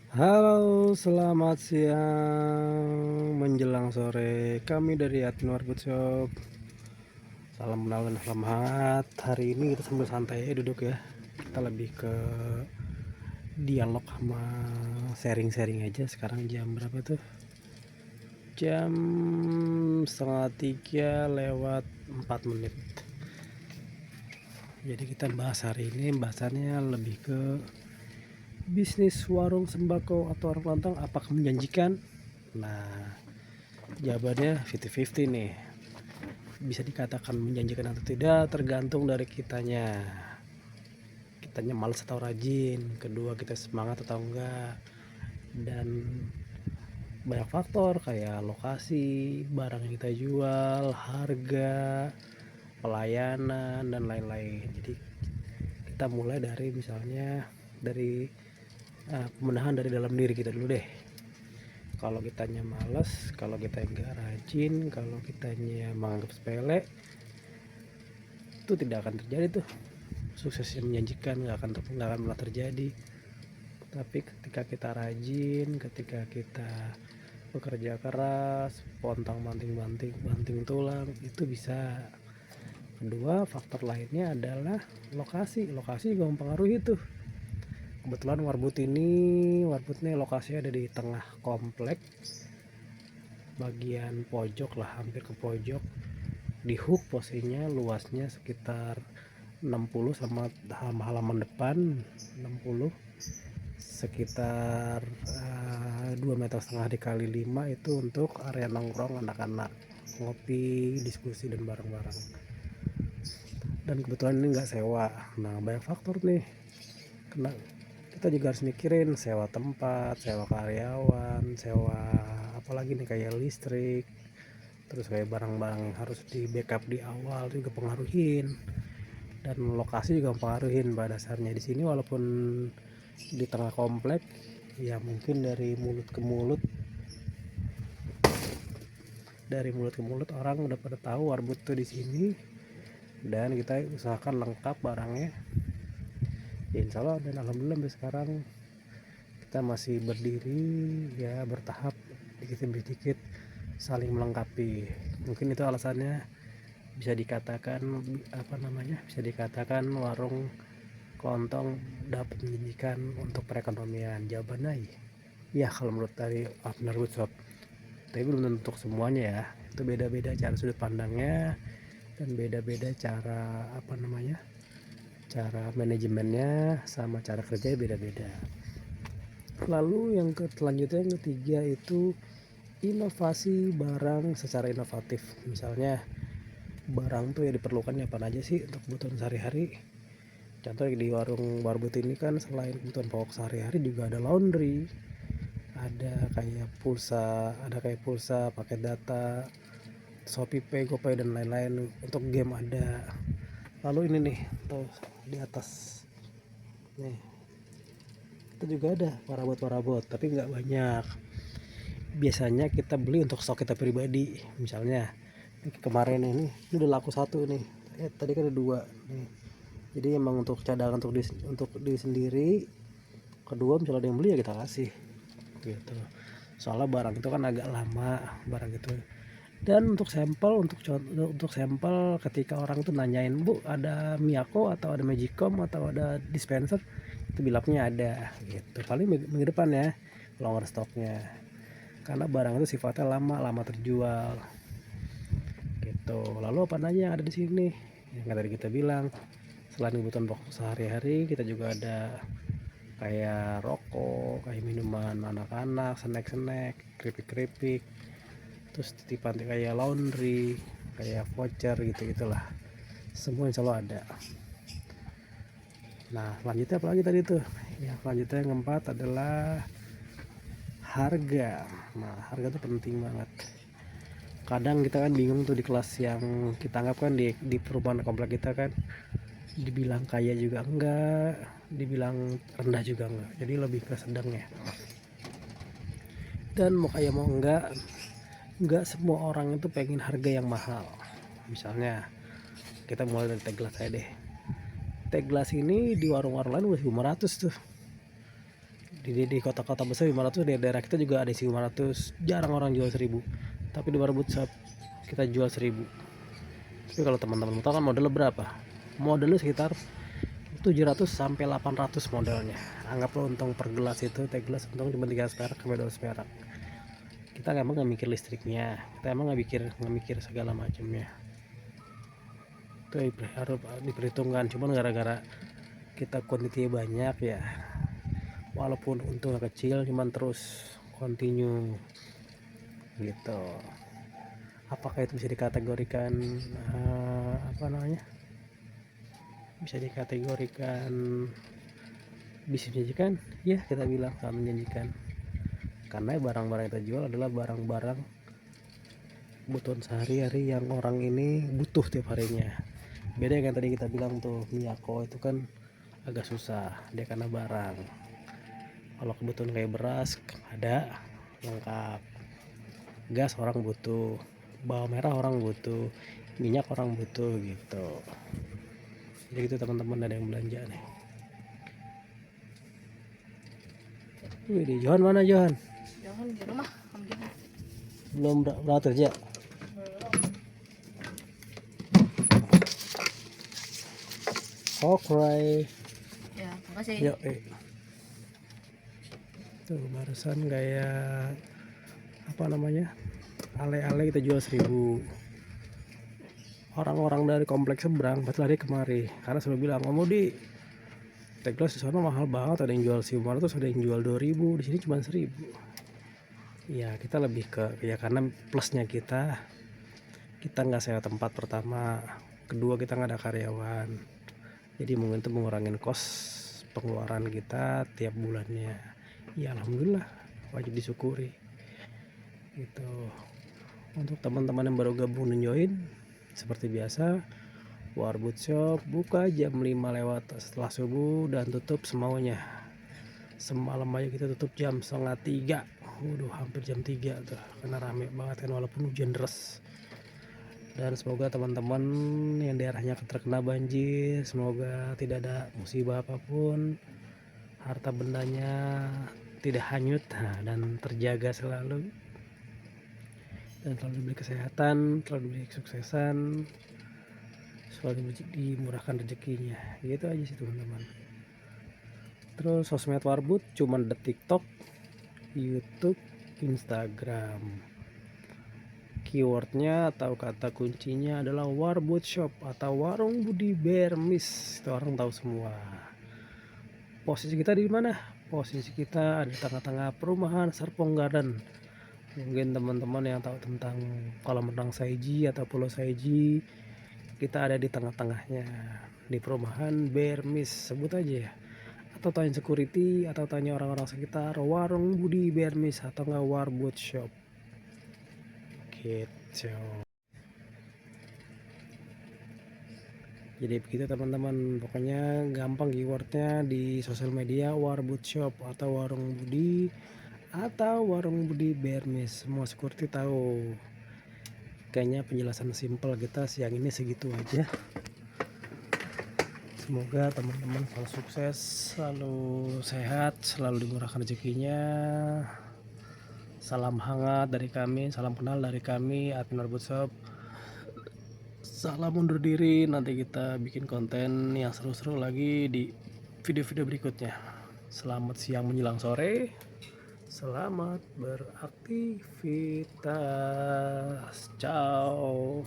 Halo, selamat siang menjelang sore. Kami dari Admin Warbut Shop. Salam kenal dan salam hangat. Hari ini kita sambil santai aja duduk ya. Kita lebih ke dialog sama sharing-sharing aja. Sekarang jam berapa tuh? Jam setengah 3 lewat 4 menit. Jadi kita bahas hari ini bahasannya lebih ke bisnis warung sembako atau warung kelontong apakah menjanjikan? Nah, jawabannya 50-50 nih. Bisa dikatakan menjanjikan atau tidak tergantung dari kitanya malas atau rajin, kedua kita semangat atau enggak, dan banyak faktor kayak lokasi barang yang kita jual, harga, pelayanan, dan lain-lain. Jadi kita mulai dari misalnya dari pemenahan dari dalam diri kita dulu deh. Kalau kitanya malas, kalau kita enggak rajin, kalau kitanya menganggap sepele, itu tidak akan terjadi tuh sukses yang menjanjikan, nggak akan pernah terjadi. Tapi ketika kita rajin, ketika kita bekerja keras, pontang banting tulang, itu bisa. Kedua, faktor lainnya adalah lokasi juga mempengaruhi tuh. Kebetulan warbut ini lokasinya ada di tengah komplek, bagian pojok lah, hampir ke pojok, di hook posisinya, luasnya sekitar 60 sama halaman depan 60, sekitar 2,5 meter dikali 5 itu untuk area nongkrong anak-anak, ngopi, diskusi, dan bareng-bareng. Dan kebetulan ini nggak sewa. Nah, banyak faktor nih, kena kita juga harus mikirin sewa tempat, sewa karyawan, sewa apalagi nih kayak listrik, terus kayak barang-barang yang harus di backup di awal juga pengaruhin, dan lokasi juga mempengaruhi pada dasarnya. Di sini walaupun di tengah komplek, ya mungkin dari mulut ke mulut orang udah pada tahu warbut tuh di sini, dan kita usahakan lengkap barangnya ya, insya Allah. Dan alhamdulillah sampai sekarang kita masih berdiri ya, bertahap dikit demi dikit saling melengkapi. Mungkin itu alasannya bisa dikatakan bisa dikatakan warung kelontong dapat menjanjikan untuk perekonomian. Jawabannya ya kalau menurut dari Abner Woodshop, tapi belum tentu untuk semuanya ya. Itu beda-beda cara sudut pandangnya, dan beda-beda cara manajemennya sama cara kerja beda-beda. Lalu yang selanjutnya, yang ketiga itu inovasi barang secara inovatif. Misalnya barang tuh ya diperlukannya apa aja sih untuk kebutuhan sehari-hari. Contoh di warung barbut ini kan selain kebutuhan pokok sehari-hari juga ada laundry, ada kayak pulsa, paket data, Shopee Pay, GoPay, dan lain-lain. Untuk game ada. Lalu ini nih, tuh di atas nih, itu juga ada parabot, tapi nggak banyak. Biasanya kita beli untuk stok kita pribadi. Misalnya kemarin ini udah laku satu nih, tadi kan ada dua nih. Jadi emang untuk cadangan untuk diri sendiri. Kedua, misalnya ada yang beli ya kita kasih gitu. Soalnya barang itu kan agak lama barang itu. Dan untuk sampel ketika orang tuh nanyain, "Bu, ada Miyako atau ada Magicom atau ada dispenser?" Itu bilangnya ada gitu. Paling minggu depan ya kalau nggak ada stoknya. Karena barang itu sifatnya lama terjual gitu. Lalu apa aja yang ada di sini? Yang tadi kita bilang, selain kebutuhan pokok sehari-hari, kita juga ada kayak rokok, kayak minuman anak-anak, snack-snack, keripik-keripik, terus titipan kayak laundry, kayak voucher gitu-gitulah. Semua insya Allah ada. Nah, selanjutnya apa lagi tadi tuh? Ya, selanjutnya yang keempat adalah harga. Nah, harga tuh penting banget. Kadang kita kan bingung tuh di kelas yang kita anggap kan di perumahan komplek kita kan, dibilang kaya juga enggak, dibilang rendah juga enggak. Jadi lebih ke sedangnya. Dan mau kaya mau enggak semua orang itu pengen harga yang mahal. Misalnya kita mulai dari teh gelas aja deh. Teh gelas ini di warung-warung lain udah 500 tuh. di kota-kota besar 500, di daerah kita juga ada isi 500, jarang orang jual 1000, tapi di Warbut Shop kita jual 1000. Tapi kalau teman-teman mau tahu kan modelnya berapa, modelnya sekitar 700 sampai 800 modelnya. Anggaplah untung per gelas itu, teh gelas untung cuma 3 perak sampai 12 perak. Kita emang nggak mikir listriknya, kita emang nggak mikir segala macamnya, itu harus diperhitungkan. Cuman gara-gara kita kuantitinya banyak ya, walaupun untungnya kecil cuman terus continue gitu. Apakah itu bisa dikategorikan apa namanya, bisa dikategorikan bisa menjanjikan? Ya, kita bilang sangat menjanjikan, karena barang-barang yang kita jual adalah barang-barang kebutuhan sehari-hari yang orang ini butuh tiap harinya. Beda yang tadi kita bilang tuh Miyako itu kan agak susah dia karena barang. Kalau kebutuhan kayak beras ada lengkap, gas orang butuh, bawang merah orang butuh, minyak orang butuh gitu. Jadi gitu teman-teman, ada yang belanja nih. Wih, di Johan mana Johan? Johan di rumah, Belum berangkat kerja. Oke. Ya, makasih. Yuk, tuh barusan kayak apa namanya, ale-ale kita jual 1000. Orang-orang dari kompleks seberang pasti lari kemari karena saya bilang, oh mau di teh gelas di sana mahal banget, ada yang jual 1.500, ada yang jual 2.000, di sini cuma 1.000. Ya kita lebih ke ya karena plusnya kita nggak sewa tempat pertama, kedua kita nggak ada karyawan, jadi mungkin itu mengurangin kos pengeluaran kita tiap bulannya. Ya alhamdulillah, wajib disyukuri gitu. Untuk teman-teman yang baru gabung dan join, seperti biasa Warbut Shop buka jam 5 lewat setelah subuh dan tutup semaunya. Semalam aja kita tutup jam 2:30. Waduh, hampir jam 3 tuh, karena rame banget kan walaupun hujan deras. Dan semoga teman-teman yang daerahnya terkena banjir, semoga tidak ada musibah apapun, harta bendanya tidak hanyut dan terjaga selalu, dan selalu diberi kesehatan, selalu diberi kesuksesan, selalu dimurahkan rezekinya. Gitu aja sih teman-teman. Terus sosmed Warbut cuman ada TikTok, YouTube, Instagram. Keywordnya atau kata kuncinya adalah Warbut Shop atau Warung Budi Bermis. Itu orang tahu semua. Posisi kita di mana? Posisi kita ada di tengah-tengah perumahan Serpong Garden. Mungkin teman-teman yang tahu tentang kolam renang Saiji atau Pulau Saiji, kita ada di tengah-tengahnya di perumahan Bermis, sebut aja ya. Atau tanya security atau tanya orang-orang sekitar, Warung Budi Bermis atau nggak Warbut Shop gitu. Jadi begitu teman-teman, pokoknya gampang keywordnya di sosial media Warbut Shop atau Warung Budi atau Warung Budi Bermis, semua security tahu. Kayaknya penjelasan simpel kita siang ini segitu aja. Semoga teman-teman selalu sukses, selalu sehat, selalu dimurahkan rezekinya. Salam hangat dari kami, salam kenal dari kami admin Warbut Shop. Salam undur diri, nanti kita bikin konten yang seru-seru lagi di video-video berikutnya. Selamat siang menjelang sore, selamat beraktivitas, ciao.